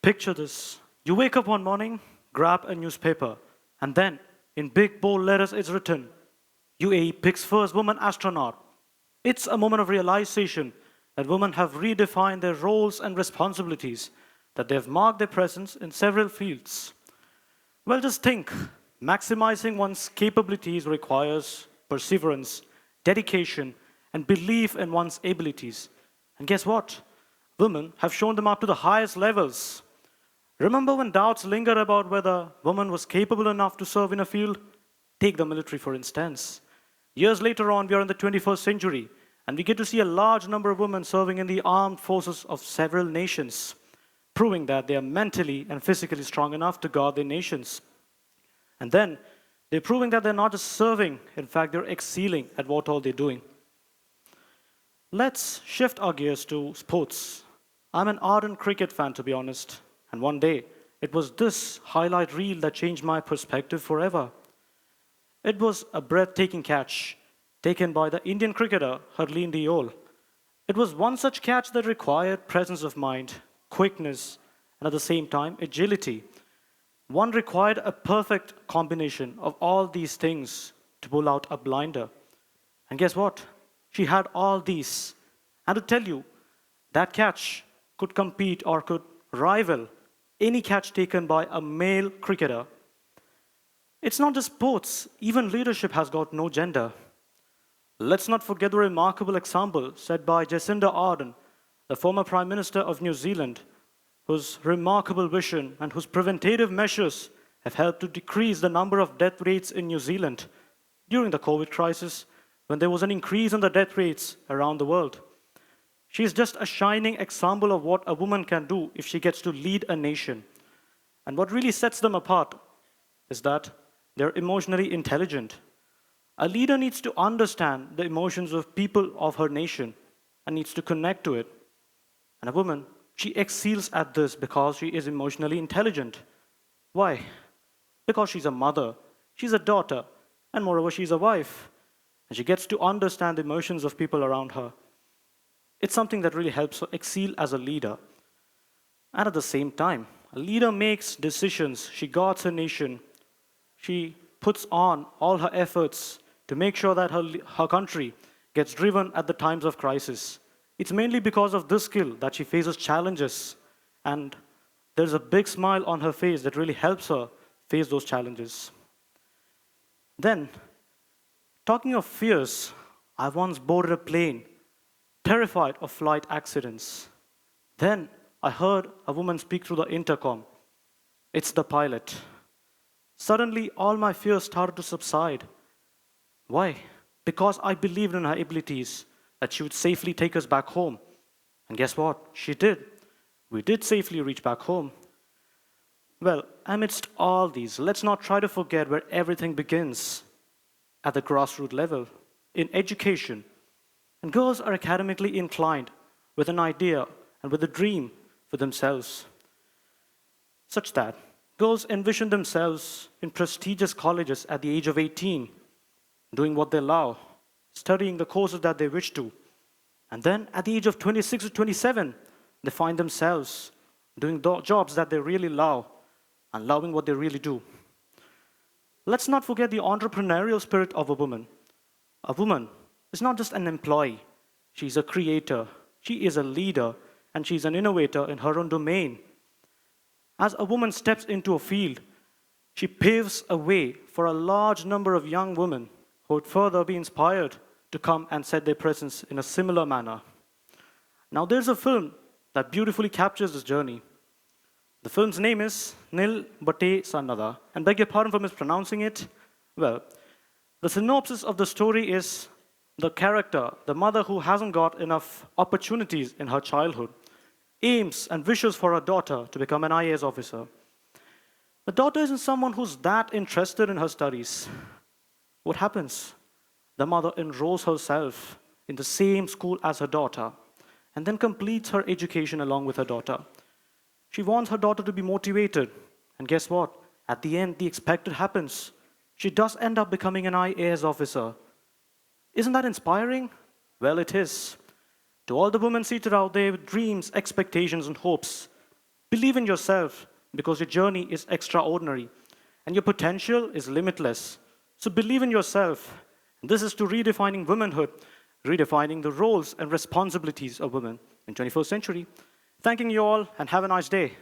Picture this. You wake up one morning, grab a newspaper, and then, in big bold letters, it's written UAE picks first woman astronaut. It's a moment of realization that women have redefined their roles and responsibilities, that they have marked their presence in several fields. Well, just think maximizing one's capabilities requires perseverance, dedication, and belief in one's abilities. And guess what? Women have shown them up to the highest levels. Remember when doubts lingered about whether woman was capable enough to serve in a field? Take the military, for instance. Years later on, we are in the 21st century, and we get to see a large number of women serving in the armed forces of several nations, proving that they are mentally and physically strong enough to guard their nations. And then, they're proving that they're not just serving, in fact, they're excelling at what all they're doing. Let's shift our gears to sports. I'm an ardent cricket fan, to be honest, and one day, it was this highlight reel that changed my perspective forever. It was a breathtaking catch taken by the Indian cricketer Harleen Deol. It was one such catch that required presence of mind, quickness, and at the same time, agility. One required a perfect combination of all these things to pull out a blinder. And guess what? She had all these. And to tell you, that catch could compete or could rival any catch taken by a male cricketer. It's not just sports, even leadership has got no gender. Let's not forget the remarkable example set by Jacinda Ardern, the former Prime Minister of New Zealand, whose remarkable vision and whose preventative measures have helped to decrease the number of death rates in New Zealand during the COVID crisis, when there was an increase in the death rates around the world. She is just a shining example of what a woman can do if she gets to lead a nation. And what really sets them apart is that they're emotionally intelligent. A leader needs to understand the emotions of people of her nation and needs to connect to it. And a woman, she excels at this because she is emotionally intelligent. Why? Because she's a mother, she's a daughter, and moreover, she's a wife. And she gets to understand the emotions of people around her. It's something that really helps her excel as a leader. And at the same time, a leader makes decisions, she guards her nation, she puts on all her efforts to make sure that her country gets driven at the times of crisis. It's mainly because of this skill that she faces challenges, and there's a big smile on her face that really helps her face those challenges. Then, talking of fears, I once boarded a plane, terrified of flight accidents. Then I heard a woman speak through the intercom. It's the pilot. Suddenly, all my fears started to subside. Why? Because I believed in her abilities, that she would safely take us back home. And guess what? She did. We did safely reach back home. Well, amidst all these, let's not try to forget where everything begins, at the grassroots level, in education. And girls are academically inclined with an idea and with a dream for themselves, such that girls envision themselves in prestigious colleges at the age of 18, doing what they love, studying the courses that they wish to. And then at the age of 26 to 27, they find themselves doing jobs that they really love and loving what they really do. Let's not forget the entrepreneurial spirit of a woman. A woman is not just an employee, she's a creator, she is a leader, and she's an innovator in her own domain. As a woman steps into a field, she paves a way for a large number of young women who would further be inspired to come and set their presence in a similar manner. Now, there's a film that beautifully captures this journey. The film's name is Nil Bate Sannada, and beg your pardon for mispronouncing it. Well, the synopsis of the story is the character, the mother who hasn't got enough opportunities in her childhood, aims and wishes for her daughter to become an IAS officer. The daughter isn't someone who's that interested in her studies. What happens? The mother enrolls herself in the same school as her daughter and then completes her education along with her daughter. She wants her daughter to be motivated, and guess what? At the end, the expected happens. She does end up becoming an IAS officer. Isn't that inspiring? Well, it is. To all the women seated out there with dreams, expectations, and hopes, Believe in yourself because your journey is extraordinary and your potential is limitless. So believe in yourself. This is to redefining womanhood, redefining the roles and responsibilities of women in 21st century. Thanking you all and have a nice day.